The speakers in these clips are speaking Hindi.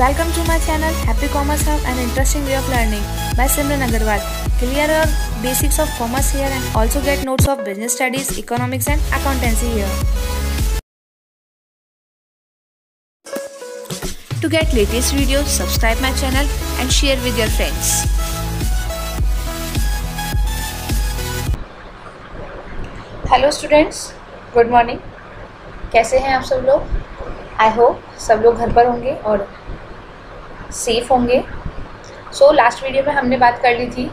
Welcome to my channel Happy Commerce Hub, an interesting way of learning by Simran Agarwal. Clear your basics of commerce here and also get notes of business studies, economics and accountancy here. To get latest videos, subscribe my channel and share with your friends. Hello students, good morning. कैसे हैं आप सब लोग? आई होप सब लोग घर पर होंगे और सेफ होंगे। लास्ट वीडियो में हमने बात कर ली थी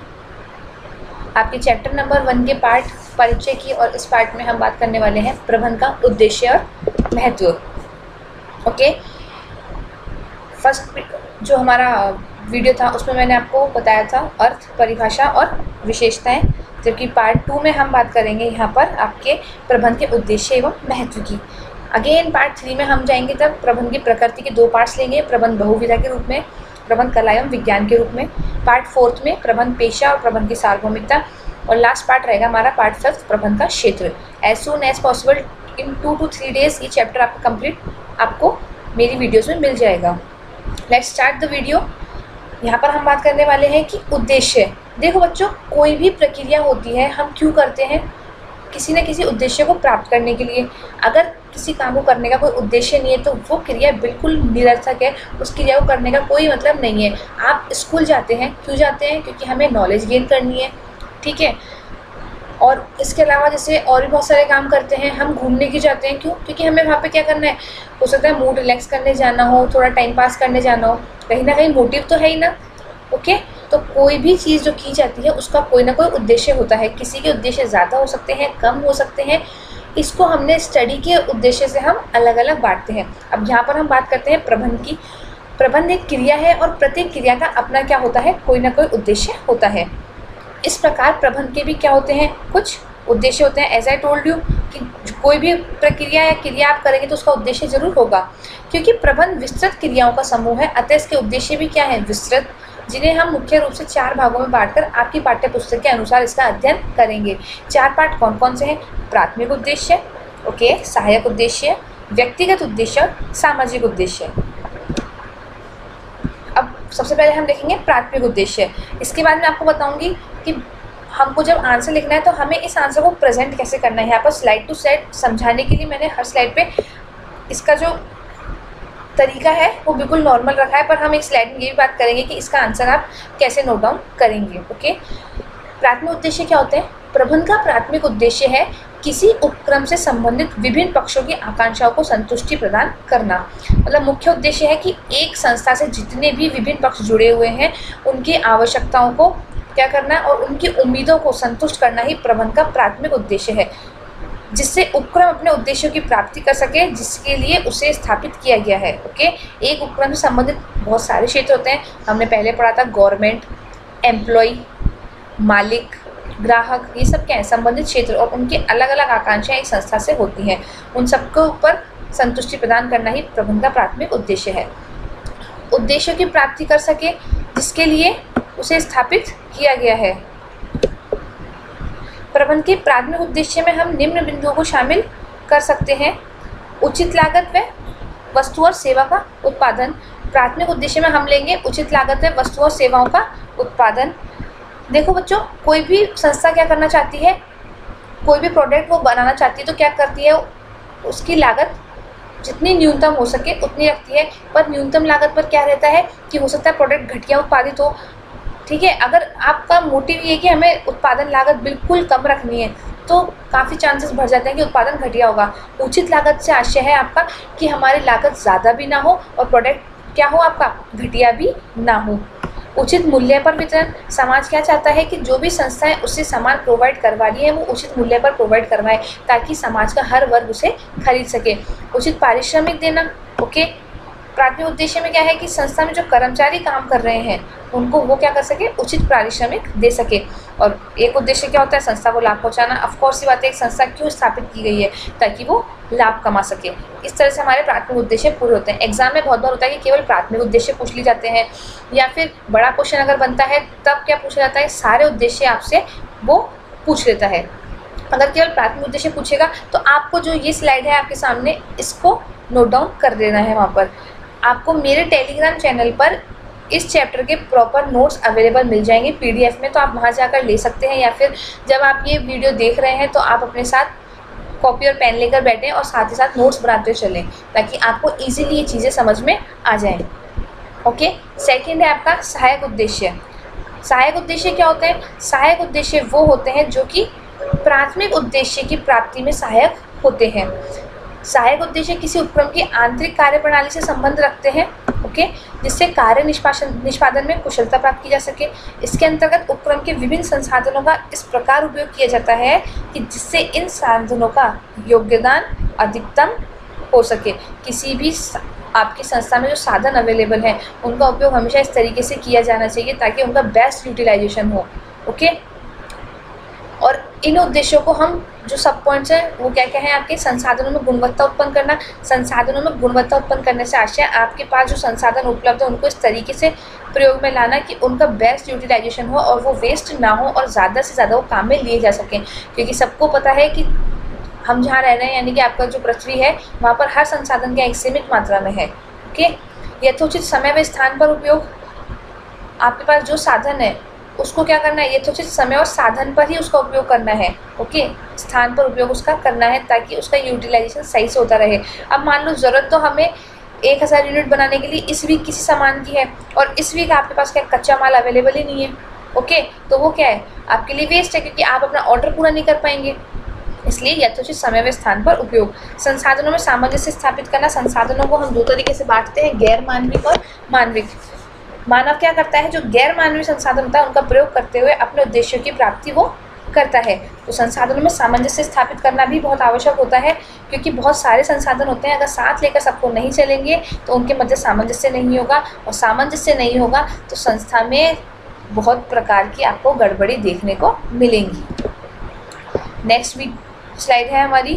आपके चैप्टर नंबर 1 के पार्ट परिचय की, और इस पार्ट में हम बात करने वाले हैं प्रबंध का उद्देश्य और महत्व। ओके, फर्स्ट जो हमारा वीडियो था उसमें मैंने आपको बताया था अर्थ, परिभाषा और विशेषताएं, जबकि पार्ट 2 में हम बात करेंगे यहाँ पर आपके प्रबंध के उद्देश्य एवं महत्व की। अगेन पार्ट 3 में हम जाएंगे तब प्रबंध की प्रकृति के 2 पार्ट्स लेंगे, प्रबंध बहुविधा के रूप में, प्रबंध कला एवं विज्ञान के रूप में। पार्ट 4 में प्रबंध पेशा और प्रबंध की सार्वभौमिकता, और लास्ट पार्ट रहेगा हमारा पार्ट 5 प्रबंध का क्षेत्र। As soon as possible in 2 to 3 days ये चैप्टर आपका कंप्लीट आपको मेरी वीडियोज़ में मिल जाएगा। Let's start the video. यहाँ पर हम बात करने वाले हैं कि उद्देश्य। देखो बच्चों, कोई भी प्रक्रिया होती है हम क्यों करते हैं? किसी न किसी उद्देश्य को प्राप्त करने के लिए। अगर किसी काम को करने का कोई उद्देश्य नहीं है तो वो क्रिया बिल्कुल निरर्थक है, उस क्रिया को करने का कोई मतलब नहीं है। आप स्कूल जाते हैं, क्यों जाते हैं? क्योंकि हमें नॉलेज गेन करनी है, ठीक है। और इसके अलावा जैसे और भी बहुत सारे काम करते हैं। हम घूमने क्यों जाते हैं? क्यों? क्योंकि हमें वहाँ पे क्या करना है, हो सकता है मूड रिलैक्स करने जाना हो, थोड़ा टाइम पास करने जाना हो, कहीं ना कहीं मोटिव तो है ही ना। ओके, तो कोई भी चीज़ जो की जाती है उसका कोई ना कोई उद्देश्य होता है। किसी के उद्देश्य ज़्यादा हो सकते हैं, कम हो सकते हैं। इसको हमने स्टडी के उद्देश्य से हम अलग अलग बांटते हैं। अब यहाँ पर हम बात करते हैं प्रबंध की। प्रबंध एक क्रिया है और प्रत्येक क्रिया का अपना क्या होता है, कोई ना कोई उद्देश्य होता है। इस प्रकार प्रबंध के भी क्या होते हैं, कुछ उद्देश्य होते हैं। एज आई टोल्ड यू कि कोई भी प्रक्रिया या क्रिया आप करेंगे तो उसका उद्देश्य जरूर होगा, क्योंकि प्रबंध विस्तृत क्रियाओं का समूह है। अतः इसके उद्देश्य भी क्या है, विस्तृत, जिन्हें हम मुख्य रूप से 4 भागों में बांटकर आपकी पाठ्य पुस्तक के अनुसार इसका अध्ययन करेंगे। 4 पार्ट कौन कौन से हैं? प्राथमिक उद्देश्य, ओके, सहायक उद्देश्य, व्यक्तिगत उद्देश्य और सामाजिक उद्देश्य। अब सबसे पहले हम देखेंगे प्राथमिक उद्देश्य। इसके बाद मैं आपको बताऊंगी कि हमको जब आंसर लिखना है तो हमें इस आंसर को प्रेजेंट कैसे करना है। यहाँ पर स्लाइड टू स्लाइड समझाने के लिए मैंने हर स्लाइड पे इसका जो तरीका है वो बिल्कुल नॉर्मल रखा है, पर हम एक स्लाइड में ये भी बात करेंगे कि इसका आंसर आप कैसे नोट डाउन करेंगे। ओके, प्राथमिक उद्देश्य क्या होते हैं? प्रबंध का प्राथमिक उद्देश्य है किसी उपक्रम से संबंधित विभिन्न पक्षों की आकांक्षाओं को संतुष्टि प्रदान करना। मतलब मुख्य उद्देश्य है कि एक संस्था से जितने भी विभिन्न पक्ष जुड़े हुए हैं उनकी आवश्यकताओं को क्या करना है और उनकी उम्मीदों को संतुष्ट करना ही प्रबंध का प्राथमिक उद्देश्य है, जिससे उपक्रम अपने उद्देश्यों की प्राप्ति कर सके, जिसके लिए उसे स्थापित किया गया है। ओके, एक उपक्रम से संबंधित बहुत सारे क्षेत्र होते हैं। हमने पहले पढ़ा था गवर्नमेंट, एम्प्लॉय, मालिक, ग्राहक, ये सब क्या है, संबंधित क्षेत्र, और उनकी अलग अलग आकांक्षाएं एक संस्था से होती हैं। उन सबके ऊपर संतुष्टि प्रदान करना ही प्रबंध का प्राथमिक उद्देश्य है। उद्देश्यों की प्राप्ति कर सके जिसके लिए उसे स्थापित किया गया है। प्रबंध के प्राथमिक उद्देश्य में हम निम्न बिंदुओं को शामिल कर सकते हैं। उचित लागत व वस्तु और सेवा का उत्पादन। प्राथमिक उद्देश्य में हम लेंगे उचित लागत व वस्तु और सेवाओं का उत्पादन। देखो बच्चों, कोई भी संस्था क्या करना चाहती है, कोई भी प्रोडक्ट वो बनाना चाहती है तो क्या करती है, उसकी लागत जितनी न्यूनतम हो सके उतनी रखती है। पर न्यूनतम लागत पर क्या रहता है कि हो सकता है प्रोडक्ट घटिया उत्पादित हो, ठीक है। अगर आपका मोटिव ये है कि हमें उत्पादन लागत बिल्कुल कम रखनी है तो काफ़ी चांसेस बढ़ जाते हैं कि उत्पादन घटिया होगा। उचित लागत से आशय है आपका कि हमारी लागत ज़्यादा भी ना हो और प्रोडक्ट क्या हो, आपका घटिया भी ना हो। उचित मूल्य पर वितरण। समाज क्या चाहता है कि जो भी संस्थाएं उससे सामान प्रोवाइड करवा रही है वो उचित मूल्य पर प्रोवाइड करवाए, ताकि समाज का हर वर्ग उसे खरीद सके। उचित पारिश्रमिक देना। ओके, प्राथमिक उद्देश्य में क्या है कि संस्था में जो कर्मचारी काम कर रहे हैं उनको वो क्या कर सके, उचित पारिश्रमिक दे सके। और एक उद्देश्य क्या होता है, संस्था को लाभ पहुंचाना। ऑफकोर्स ये बात है, एक संस्था क्यों स्थापित की गई है, ताकि वो लाभ कमा सके। इस तरह से हमारे प्राथमिक उद्देश्य पूरे होते हैं। एग्जाम में बहुत बार होता है कि केवल प्राथमिक उद्देश्य पूछ ली जाते हैं, या फिर बड़ा क्वेश्चन अगर बनता है तब क्या पूछा जाता है, सारे उद्देश्य आपसे वो पूछ लेता है। अगर केवल प्राथमिक उद्देश्य पूछेगा तो आपको जो ये स्लाइड है आपके सामने, इसको नोट डाउन कर देना है वहाँ पर। आपको मेरे टेलीग्राम चैनल पर इस चैप्टर के प्रॉपर नोट्स अवेलेबल मिल जाएंगे पीडीएफ में, तो आप वहाँ जाकर ले सकते हैं, या फिर जब आप ये वीडियो देख रहे हैं तो आप अपने साथ कॉपी और पेन लेकर बैठें और साथ ही साथ नोट्स बनाते चलें, ताकि आपको इजीली ये चीज़ें समझ में आ जाएं। ओके, सेकंड है आपका सहायक उद्देश्य। सहायक उद्देश्य क्या होते हैं? सहायक उद्देश्य वो होते हैं जो कि प्राथमिक उद्देश्य की प्राप्ति में सहायक होते हैं। सहायक उद्देश्य किसी उपक्रम की आंतरिक कार्यप्रणाली से संबंध रखते हैं, ओके, जिससे कार्य निष्पादन में कुशलता प्राप्त की जा सके। इसके अंतर्गत उपक्रम के विभिन्न संसाधनों का इस प्रकार उपयोग किया जाता है कि जिससे इन साधनों का योगदान अधिकतम हो सके। किसी भी आपकी संस्था में जो साधन अवेलेबल हैं उनका उपयोग हमेशा इस तरीके से किया जाना चाहिए ताकि उनका बेस्ट यूटिलाइजेशन हो। ओके, और इन उद्देश्यों को हम जो सब पॉइंट्स हैं वो क्या क्या है आपके? संसाधनों में गुणवत्ता उत्पन्न करना। संसाधनों में गुणवत्ता उत्पन्न करने से आशय आपके पास जो संसाधन उपलब्ध है उनको इस तरीके से प्रयोग में लाना कि उनका बेस्ट यूटिलाइजेशन हो और वो वेस्ट ना हो और ज़्यादा से ज़्यादा वो काम में लिए जा सकें। क्योंकि सबको पता है कि हम जहाँ रह रहे हैं यानी कि आपका जो पृथ्वी है वहाँ पर हर संसाधन का एक सीमित मात्रा में है। ओके, यथोचित समय व स्थान पर उपयोग। आपके पास जो साधन है उसको क्या करना है? यथोचित समय और साधन पर ही उसका उपयोग करना है। ओके, स्थान पर उपयोग उसका करना है ताकि उसका यूटिलाइजेशन सही से होता रहे। अब मान लो ज़रूरत तो हमें 1000 यूनिट बनाने के लिए इस वीक किसी सामान की है और इस वीक आपके पास क्या कच्चा माल अवेलेबल ही नहीं है। ओके, तो वो क्या है? आपके लिए वेस्ट है क्योंकि आप अपना ऑर्डर पूरा नहीं कर पाएंगे। इसलिए यथोचित समय व स्थान पर उपयोग। संसाधनों में सामंजस्य स्थापित करना। संसाधनों को हम दो तरीके से बांटते हैं, गैर मानविक और मानविक। मानव क्या करता है? जो गैर मानवीय संसाधन होता है उनका प्रयोग करते हुए अपने उद्देश्यों की प्राप्ति वो करता है। तो संसाधनों में सामंजस्य स्थापित करना भी बहुत आवश्यक होता है क्योंकि बहुत सारे संसाधन होते हैं, अगर साथ लेकर सबको नहीं चलेंगे तो उनके मध्य सामंजस्य नहीं होगा, और सामंजस्य नहीं होगा तो संस्था में बहुत प्रकार की आपको गड़बड़ी देखने को मिलेंगी। नेक्स्ट स्लाइड है हमारी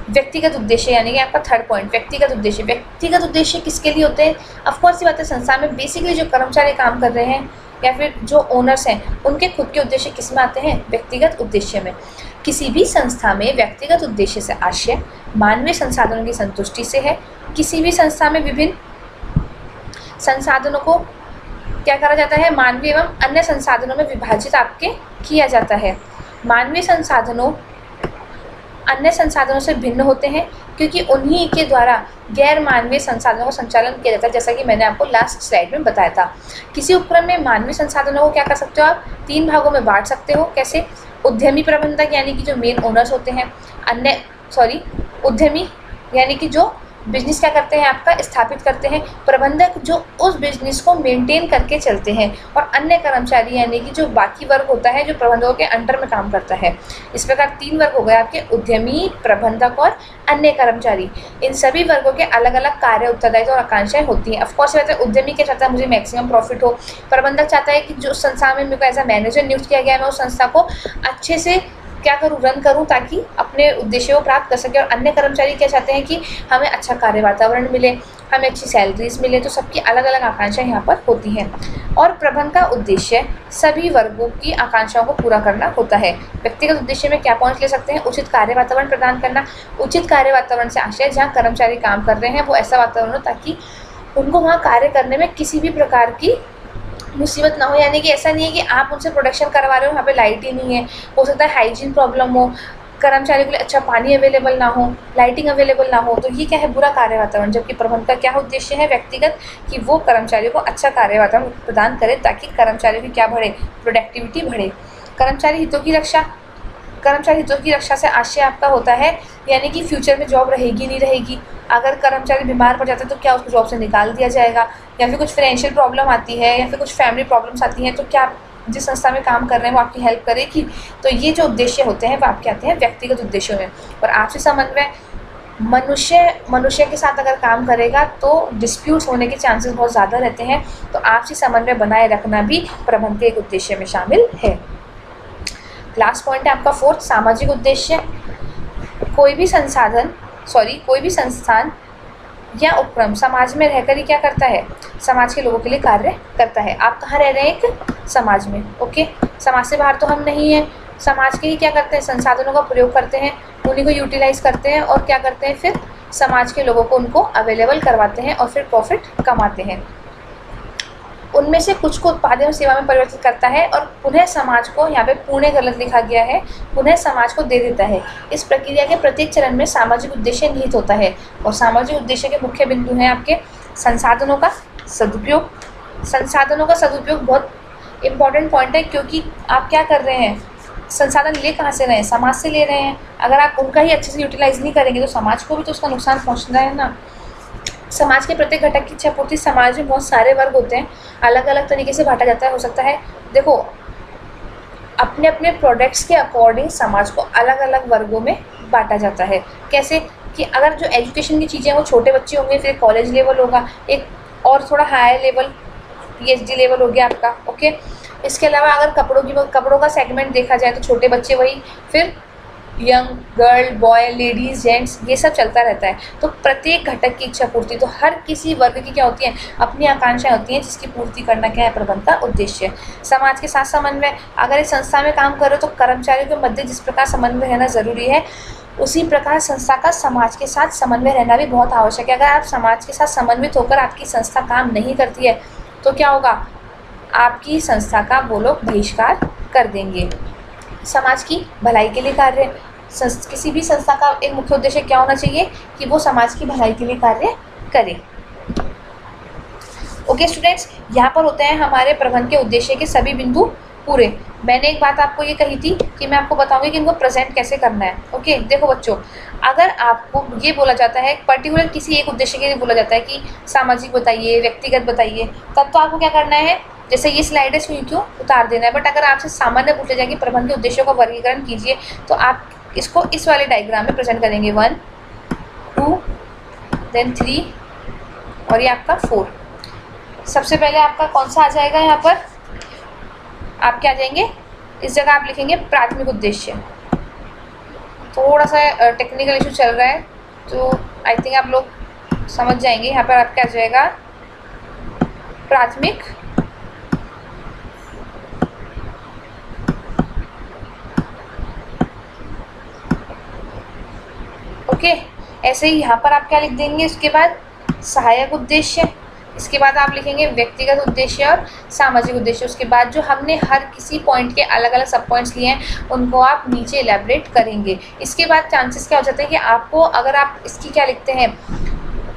व्यक्तिगत उद्देश्य, यानी कि आपका थर्ड पॉइंट व्यक्तिगत उद्देश्य। व्यक्तिगत उद्देश्य किसके लिए होते हैं? ऑफकोर्स ये बात है, संस्था में बेसिकली जो कर्मचारी काम कर रहे हैं या फिर जो ओनर्स हैं उनके खुद के उद्देश्य किस में आते हैं? व्यक्तिगत उद्देश्य में। किसी भी संस्था में व्यक्तिगत उद्देश्य से आशय मानवीय संसाधनों की संतुष्टि से है। किसी भी संस्था में विभिन्न संसाधनों को क्या करा जाता है? मानवीय एवं अन्य संसाधनों में विभाजित आपके किया जाता है। मानवीय संसाधनों अन्य संसाधनों से भिन्न होते हैं क्योंकि उन्हीं के द्वारा गैर मानवीय संसाधनों का संचालन किया जाता है, जैसा कि मैंने आपको लास्ट स्लाइड में बताया था। किसी उपक्रम में मानवीय संसाधनों को क्या कर सकते हो आप? 3 भागों में बांट सकते हो। कैसे? उद्यमी प्रबंधक यानी कि जो मेन ओनर्स होते हैं, उद्यमी यानी कि जो बिजनेस क्या करते हैं आपका स्थापित करते हैं, प्रबंधक जो उस बिजनेस को मेंटेन करके चलते हैं, और अन्य कर्मचारी यानी कि जो बाकी वर्ग होता है जो प्रबंधकों के अंडर में काम करता है। इस प्रकार 3 वर्ग हो गए आपके, उद्यमी, प्रबंधक और अन्य कर्मचारी। इन सभी वर्गों के अलग अलग कार्य, उत्तरदायित्व और आकांक्षाएं होती हैं। ऑफकोर्स वैसे उद्यमी क्या चाहता है? मुझे मैक्सिमम प्रॉफिट हो। प्रबंधक चाहता है कि जो संस्था में मेरे को एज अ मैनेजर नियुक्त किया गया है मैं उस संस्था को अच्छे से क्या करूँ, रन करूँ ताकि अपने उद्देश्यों को प्राप्त कर सके। और अन्य कर्मचारी क्या चाहते हैं कि हमें अच्छा कार्य वातावरण मिले, हमें अच्छी सैलरीज मिले। तो सबकी अलग अलग आकांक्षाएं यहाँ पर होती हैं। और प्रबंधक का उद्देश्य सभी वर्गों की आकांक्षाओं को पूरा करना होता है। व्यक्तिगत उद्देश्य में क्या पॉइंट्स ले सकते हैं? उचित कार्य वातावरण प्रदान करना। उचित कार्य वातावरण से आशय जहाँ कर्मचारी काम कर रहे हैं वो ऐसा वातावरण हो ताकि उनको वहाँ कार्य करने में किसी भी प्रकार की मुसीबत ना हो। यानी कि ऐसा नहीं है कि आप उनसे प्रोडक्शन करवा रहे हो, वहाँ पे लाइट ही नहीं है, हो सकता है हाइजीन प्रॉब्लम हो, कर्मचारी के लिए अच्छा पानी अवेलेबल ना हो, लाइटिंग अवेलेबल ना हो, तो ये क्या है? बुरा कार्य वातावरण। जबकि प्रबंधक का क्या उद्देश्य है व्यक्तिगत? कि वो कर्मचारियों को अच्छा कार्य वातावरण प्रदान करे ताकि कर्मचारियों की क्या बढ़े? प्रोडक्टिविटी बढ़े। कर्मचारी हितों की रक्षा। कर्मचारी हितों की रक्षा से आशय आपका होता है यानी कि फ्यूचर में जॉब रहेगी नहीं रहेगी। अगर कर्मचारी बीमार पड़ जाता है तो क्या उसको जॉब से निकाल दिया जाएगा, या फिर कुछ फाइनेंशियल प्रॉब्लम आती है या फिर कुछ फैमिली प्रॉब्लम्स आती हैं तो क्या जिस संस्था में काम कर रहे हैं वो आपकी हेल्प करेगी। तो ये जो उद्देश्य होते हैं वो आपके आते हैं व्यक्तिगत उद्देश्यों में। और आपसी समन्वय, मनुष्य के साथ अगर काम करेगा तो डिस्प्यूट्स होने के चांसेस बहुत ज़्यादा रहते हैं। तो आपसी समन्वय बनाए रखना भी प्रबंधन के एक उद्देश्य में शामिल है। लास्ट पॉइंट है आपका 4th सामाजिक उद्देश्य। कोई भी संस्थान या उपक्रम समाज में रहकर ही क्या करता है? समाज के लोगों के लिए कार्य करता है। आप कहाँ रह रहे हैं? एक समाज में। ओके, समाज से बाहर तो हम नहीं हैं। समाज के ही क्या करते हैं? संसाधनों का प्रयोग करते हैं, उन्हीं को यूटिलाइज करते हैं और क्या करते हैं? फिर समाज के लोगों को उनको अवेलेबल करवाते हैं और फिर प्रॉफिट कमाते हैं। उनमें से कुछ को उत्पादन और सेवा में परिवर्तित करता है और पुनः समाज को, यहाँ पे पुणे गलत लिखा गया है, पुनः समाज को दे देता है। इस प्रक्रिया के प्रत्येक चरण में सामाजिक उद्देश्य निहित होता है और सामाजिक उद्देश्य के मुख्य बिंदु हैं आपके संसाधनों का सदुपयोग। संसाधनों का सदुपयोग बहुत इंपॉर्टेंट पॉइंट है, क्योंकि आप क्या कर रहे हैं, संसाधन ले कहाँ से रहे हैं, समाज से ले रहे हैं। अगर आप उनका ही अच्छे से यूटिलाइज नहीं करेंगे तो समाज को भी तो उसका नुकसान पहुँचना है ना। समाज के प्रत्येक घटक की इच्छा पूर्ति, समाज में बहुत सारे वर्ग होते हैं, अलग अलग तरीके से बांटा जाता है। हो सकता है देखो अपने अपने प्रोडक्ट्स के अकॉर्डिंग समाज को अलग अलग वर्गों में बांटा जाता है। कैसे कि अगर जो एजुकेशन की चीज़ें हैं वो छोटे बच्चे होंगे, फिर कॉलेज लेवल होगा, एक और थोड़ा हाई लेवल PhD लेवल हो गया आपका, ओके। इसके अलावा अगर कपड़ों का सेगमेंट देखा जाए तो छोटे बच्चे वही, फिर young, girl, boy, ladies, gents, ये सब चलता रहता है। तो प्रत्येक घटक की इच्छा पूर्ति, तो हर किसी वर्ग की क्या होती है, अपनी आकांक्षाएं होती हैं जिसकी पूर्ति करना क्या है, प्रबंध का उद्देश्य है। समाज के साथ समन्वय, अगर इस संस्था में काम करो तो कर्मचारियों के मध्य जिस प्रकार समन्वय रहना ज़रूरी है, उसी प्रकार संस्था का समाज के साथ समन्वय रहना भी बहुत आवश्यक है। अगर आप समाज के साथ समन्वित होकर आपकी संस्था काम नहीं करती है तो क्या होगा, आपकी संस्था का वो लोग बहिष्कार कर देंगे। समाज की भलाई के लिए कार्य, किसी भी संस्था का एक मुख्य उद्देश्य क्या होना चाहिए कि वो समाज की भलाई के लिए कार्य करे। ओके स्टूडेंट्स, यहाँ पर होते हैं हमारे प्रबंध के उद्देश्य के सभी बिंदु पूरे। मैंने एक बात आपको ये कही थी कि मैं आपको बताऊंगी कि इनको प्रेजेंट कैसे करना है। ओके देखो बच्चों, अगर आपको ये बोला जाता है पर्टिकुलर किसी एक उद्देश्य के लिए बोला जाता है कि सामाजिक बताइए, व्यक्तिगत बताइए, तब तो आपको क्या करना है, जैसे ये स्लाइड है इसको क्यों उतार देना है। बट अगर आपसे सामान्य पूछा जाए कि प्रबंध के उद्देश्यों का वर्गीकरण कीजिए, तो आप इसको इस वाले डायग्राम में प्रेजेंट करेंगे 1 2 देन 3 और ये आपका 4। सबसे पहले आपका कौन सा आ जाएगा, यहाँ पर आपके आ जाएंगे, इस जगह आप लिखेंगे प्राथमिक उद्देश्य। थोड़ा सा टेक्निकल इशू चल रहा है तो आई थिंक आप लोग समझ जाएंगे। यहाँ पर आपका आ जाएगा प्राथमिक ओके। ऐसे ही यहाँ पर आप क्या लिख देंगे, इसके बाद सहायक उद्देश्य, इसके बाद आप लिखेंगे व्यक्तिगत उद्देश्य और सामाजिक उद्देश्य। उसके बाद जो हमने हर किसी पॉइंट के अलग अलग सब पॉइंट्स लिए हैं उनको आप नीचे इलेबरेट करेंगे। इसके बाद चांसेस क्या हो जाते हैं कि आपको, अगर आप इसकी क्या लिखते हैं,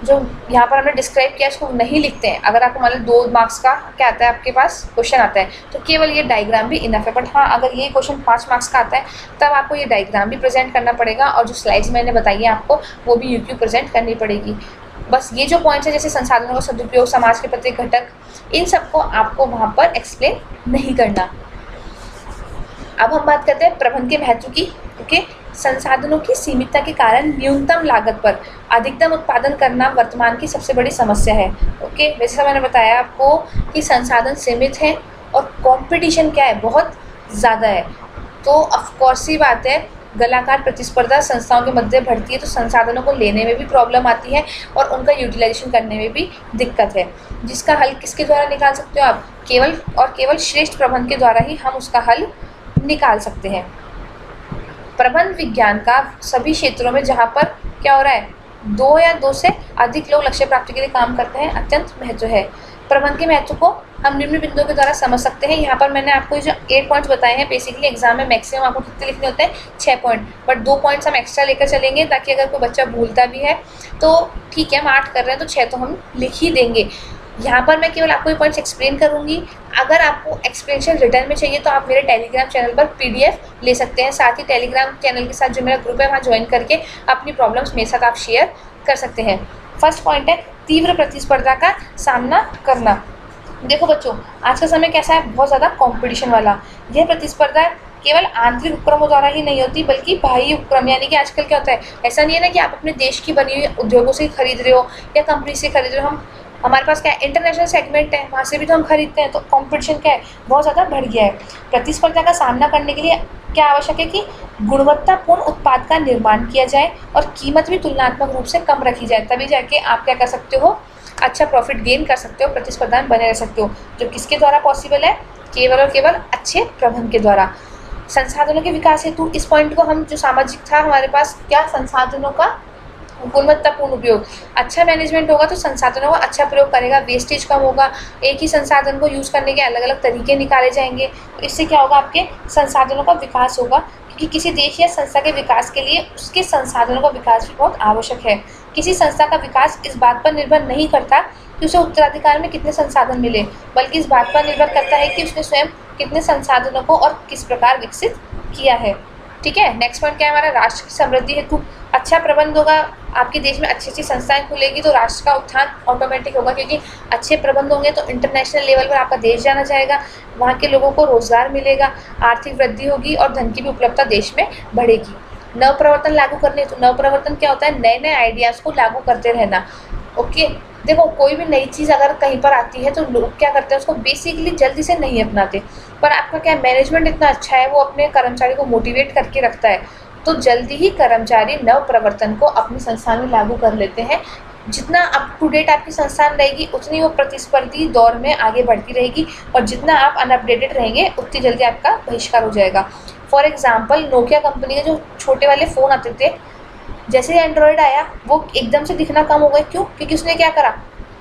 जो यहाँ पर हमने डिस्क्राइब किया इसको नहीं लिखते हैं, अगर आपको मान लो 2 मार्क्स का क्या आता है आपके पास क्वेश्चन आता है तो केवल ये डायग्राम भी इनफ है। बट हाँ, अगर ये क्वेश्चन 5 मार्क्स का आता है तब आपको ये डायग्राम भी प्रेजेंट करना पड़ेगा और जो स्लाइड्स मैंने बताई है आपको वो भी यूक्यू प्रेजेंट करनी पड़ेगी। बस ये जो पॉइंट्स है जैसे संसाधनों का सदुपयोग, समाज के प्रत्येक घटक, इन सबको आपको वहाँ पर एक्सप्लेन नहीं करना। अब हम बात करते हैं प्रबंध के महत्व की। ओके, संसाधनों की सीमितता के कारण न्यूनतम लागत पर अधिकतम उत्पादन करना वर्तमान की सबसे बड़ी समस्या है। ओके, वैसे मैंने बताया आपको कि संसाधन सीमित है और कंपटीशन क्या है, बहुत ज़्यादा है। तो ऑफकोर्स ही बात है, गलाकार प्रतिस्पर्धा संस्थाओं के मध्य बढ़ती है तो संसाधनों को लेने में भी प्रॉब्लम आती है और उनका यूटिलाइजेशन करने में भी दिक्कत है, जिसका हल किसके द्वारा निकाल सकते हो आप, केवल और केवल श्रेष्ठ प्रबंध के द्वारा ही हम उसका हल निकाल सकते हैं। प्रबंध विज्ञान का सभी क्षेत्रों में जहाँ पर क्या हो रहा है, 2 या 2 से अधिक लोग लक्ष्य प्राप्ति के लिए काम करते हैं, अत्यंत महत्व है। प्रबंध के महत्व को हम निम्न बिंदुओं के द्वारा समझ सकते हैं। यहाँ पर मैंने आपको जो 8 पॉइंट्स बताए हैं, बेसिकली एग्जाम में मैक्सिमम आपको कितने लिखने होते हैं, 6 पॉइंट, बट 2 पॉइंट्स हम एक्स्ट्रा लेकर चलेंगे ताकि अगर कोई बच्चा भूलता भी है तो ठीक है, हम 8 कर रहे हैं तो 6 तो हम लिख ही देंगे। यहाँ पर मैं केवल आपको ये पॉइंट्स एक्सप्लेन करूँगी। अगर आपको एक्सप्लेनेशन रिटर्न में चाहिए तो आप मेरे टेलीग्राम चैनल पर PDF ले सकते हैं। साथ ही टेलीग्राम चैनल के साथ जो मेरा ग्रुप है वहाँ ज्वाइन करके अपनी प्रॉब्लम्स मेरे साथ आप शेयर कर सकते हैं। फर्स्ट पॉइंट है तीव्र प्रतिस्पर्धा का सामना करना। देखो बच्चों, आज का समय कैसा है, बहुत ज़्यादा कंपटीशन वाला। यह प्रतिस्पर्धा केवल आंतरिक उपक्रमों द्वारा ही नहीं होती बल्कि बाह्य उपक्रम, यानी कि आजकल क्या होता है, ऐसा नहीं है ना कि आप अपने देश की बनी हुई उद्योगों से खरीद रहे हो या कंपनी से खरीद रहे हो। हमारे पास क्या है, इंटरनेशनल सेगमेंट है, वहाँ से भी तो हम खरीदते हैं। तो कंपटीशन क्या है, बहुत ज़्यादा बढ़ गया है। प्रतिस्पर्धा का सामना करने के लिए क्या आवश्यक है कि गुणवत्तापूर्ण उत्पाद का निर्माण किया जाए और कीमत भी तुलनात्मक रूप से कम रखी जाए, तभी जाके आप क्या कर सकते हो, अच्छा प्रॉफिट गेन कर सकते हो, प्रतिस्पर्धा में बने रह सकते हो। जो किसके द्वारा पॉसिबल है, केवल और केवल अच्छे प्रबंधन के द्वारा। संसाधनों के विकास हेतु, इस पॉइंट को हम जो सामाजिक था हमारे पास क्या, संसाधनों का गुणवत्तापूर्ण उपयोग। अच्छा मैनेजमेंट होगा तो संसाधनों का अच्छा प्रयोग करेगा, वेस्टेज कम होगा, एक ही संसाधन को यूज़ करने के अलग अलग तरीके निकाले जाएंगे। तो इससे क्या होगा, आपके संसाधनों का विकास होगा, क्योंकि किसी देश या संस्था के विकास के लिए उसके संसाधनों का विकास भी बहुत आवश्यक है। किसी संस्था का विकास इस बात पर निर्भर नहीं करता कि उसे उत्तराधिकार में कितने संसाधन मिले, बल्कि इस बात पर निर्भर करता है कि उसने स्वयं कितने संसाधनों को और किस प्रकार विकसित किया है। ठीक है, नेक्स्ट पॉइंट क्या है हमारा, राष्ट्र की समृद्धि हेतु अच्छा प्रबंध होगा। आपके देश में अच्छी अच्छी संस्थाएं खुलेगी तो राष्ट्र का उत्थान ऑटोमेटिक होगा, क्योंकि अच्छे प्रबंध होंगे तो इंटरनेशनल लेवल पर आपका देश जाना जाएगा, वहाँ के लोगों को रोजगार मिलेगा, आर्थिक वृद्धि होगी और धन की भी उपलब्धता देश में बढ़ेगी। नवप्रवर्तन लागू करने, तो नवप्रवर्तन क्या होता है, नए नए आइडियाज़ को लागू करते रहना। ओके, देखो कोई भी नई चीज़ अगर कहीं पर आती है तो लोग क्या करते हैं, उसको बेसिकली जल्दी से नहीं अपनाते, पर आपका क्या मैनेजमेंट इतना अच्छा है, वो अपने कर्मचारी को मोटिवेट करके रखता है, तो जल्दी ही कर्मचारी नव प्रवर्तन को अपनी संस्था में लागू कर लेते हैं। जितना अप टू डेट आपकी संस्थान रहेगी उतनी वो प्रतिस्पर्धी दौर में आगे बढ़ती रहेगी, और जितना आप अनअपडेटेड रहेंगे उतनी जल्दी आपका बहिष्कार हो जाएगा। फॉर एग्जाम्पल, नोकिया कंपनी के जो छोटे वाले फ़ोन आते थे, जैसे ही एंड्रॉयड आया वो एकदम से दिखना कम हो गए। क्यों? क्योंकि उसने क्या करा,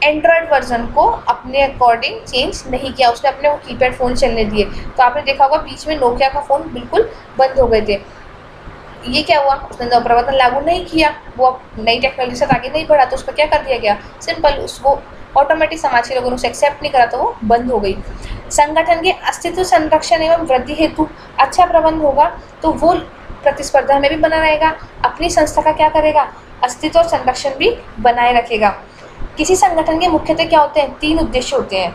एंड्रॉयड वर्जन को अपने अकॉर्डिंग चेंज नहीं किया, उसने अपने वो कीपैड फ़ोन चलने दिए। तो आपने देखा होगा बीच में नोकिया का फ़ोन बिल्कुल बंद हो गए थे। ये क्या हुआ, उसने नवप्रवर्तन लागू नहीं किया, वो नई टेक्नोलॉजी से आगे नहीं बढ़ा, तो उसका क्या कर दिया गया, सिंपल उसको ऑटोमेटिक समाज के लोगों ने उसे एक्सेप्ट नहीं करा तो वो बंद हो गई। संगठन के अस्तित्व संरक्षण एवं वृद्धि हेतु अच्छा प्रबंध होगा तो वो प्रतिस्पर्धा में भी बना रहेगा, अपनी संस्था का क्या करेगा, अस्तित्व और संरक्षण भी बनाए रखेगा। किसी संगठन के मुख्यतः क्या होते हैं, 3 उद्देश्य होते हैं,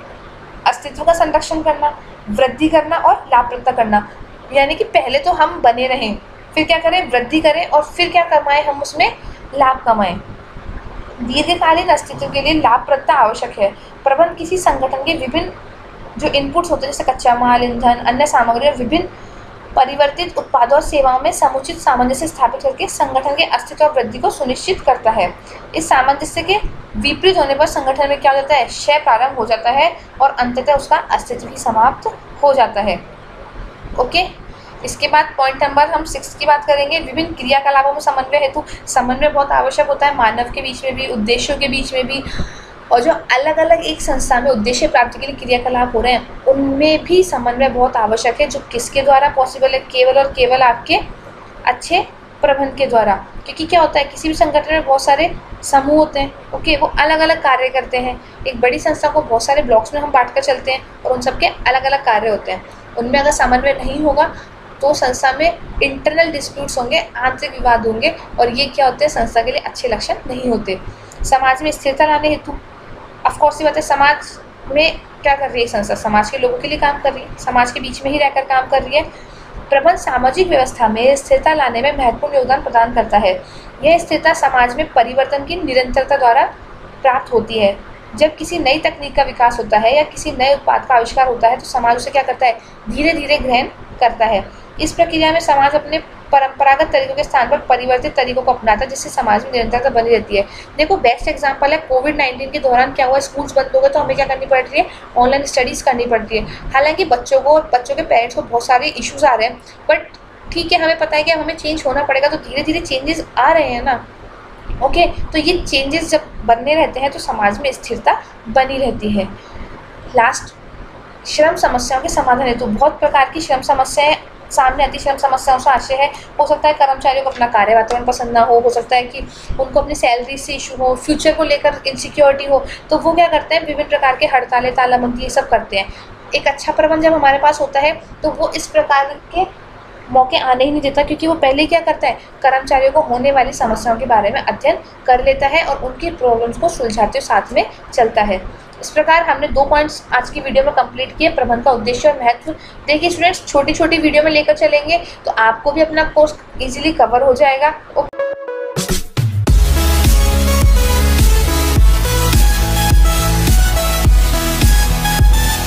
अस्तित्व का संरक्षण करना, वृद्धि करना और लाभप्रदता करना। यानी कि पहले तो हम बने रहें, फिर क्या करें, वृद्धि करें, और फिर क्या कमाएं, हम उसमें लाभ कमाएं। दीर्घकालीन अस्तित्व के लिए लाभप्रदता आवश्यक है। प्रबंध किसी संगठन के विभिन्न जो इनपुट्स होते हैं, जैसे कच्चा माल, ईंधन, अन्य सामग्री और विभिन्न परिवर्तित उत्पादों और सेवाओं में समुचित सामंजस्य स्थापित करके संगठन के अस्तित्व और वृद्धि को सुनिश्चित करता है। इस सामंजस्य के विपरीत होने पर संगठन में क्या हो जाता है, क्षय प्रारंभ हो जाता है और अंततः उसका अस्तित्व ही समाप्त हो जाता है। ओके, इसके बाद पॉइंट नंबर हम 6 की बात करेंगे। विभिन्न क्रियाकलापों में समन्वय हेतु समन्वय बहुत आवश्यक होता है, मानव के बीच में भी, उद्देश्यों के बीच में भी, और जो अलग अलग एक संस्था में उद्देश्य प्राप्ति के लिए क्रियाकलाप हो रहे हैं उनमें भी समन्वय बहुत आवश्यक है, जो किसके द्वारा पॉसिबल है, केवल और केवल आपके अच्छे प्रबंध के द्वारा। क्योंकि क्या होता है, किसी भी संगठन में बहुत सारे समूह होते हैं, ओके, वो अलग अलग कार्य करते हैं। एक बड़ी संस्था को बहुत सारे ब्लॉक्स में हम बांट कर चलते हैं और उन सबके अलग अलग कार्य होते हैं। उनमें अगर समन्वय नहीं होगा तो संस्था में इंटरनल डिस्प्यूट्स होंगे, आंतरिक विवाद होंगे, और ये क्या होते हैं, संस्था के लिए अच्छे लक्षण नहीं होते। समाज में स्थिरता लाने हेतु ऑफकोर्स ये बात है, समाज में क्या कर रही है संस्था, समाज के लोगों के लिए काम कर रही है, समाज के बीच में ही रहकर काम कर रही है। प्रबंध सामाजिक व्यवस्था में स्थिरता लाने में महत्वपूर्ण योगदान प्रदान करता है। यह स्थिरता समाज में परिवर्तन की निरंतरता द्वारा प्राप्त होती है। जब किसी नई तकनीक का विकास होता है या किसी नए उत्पाद का आविष्कार होता है तो समाज उसे क्या करता है, धीरे धीरे ग्रहण करता है। इस प्रक्रिया में समाज अपने परंपरागत तरीकों के स्थान पर परिवर्तित तरीकों को अपनाता है, जिससे समाज में निरंतरता बनी रहती है। देखो बेस्ट एग्जांपल है, कोविड-19 के दौरान क्या हुआ, स्कूल्स बंद हो गए तो हमें क्या करनी पड़ रही है, ऑनलाइन स्टडीज़ करनी पड़ती है। हालांकि बच्चों को और बच्चों के पेरेंट्स को बहुत सारे इश्यूज आ रहे हैं, बट ठीक है, हमें पता है कि हमें चेंज होना पड़ेगा, तो धीरे धीरे चेंजेस आ रहे हैं ना। ओके, तो ये चेंजेस जब बनने रहते हैं तो समाज में स्थिरता बनी रहती है। लास्ट, श्रम समस्याओं के समाधान हेतु बहुत प्रकार की श्रम समस्याएं सामने आती। श्रम समस्याओं से आशय है, हो सकता है कर्मचारियों को अपना कार्य वातावरण पसंद ना हो सकता है कि उनको अपनी सैलरी से इशू हो, फ्यूचर को लेकर इनसिक्योरिटी हो, तो वो क्या करते हैं, विभिन्न प्रकार के हड़तालें, तालाबंदी ये सब करते हैं। एक अच्छा प्रबंध जब हमारे पास होता है तो वो इस प्रकार के मौके आने ही नहीं देता, क्योंकि वो पहले ही क्या करता है, कर्मचारियों को होने वाली समस्याओं के बारे में अध्ययन कर लेता है और उनकी प्रॉब्लम्स को सुलझाते हुए साथ में चलता है। इस प्रकार हमने 2 पॉइंट्स आज की वीडियो में कंप्लीट किए, प्रबंध का उद्देश्य और महत्व। देखिए स्टूडेंट्स, छोटी छोटी वीडियो में लेकर चलेंगे तो आपको भी अपना कोर्स इजीली कवर हो जाएगा।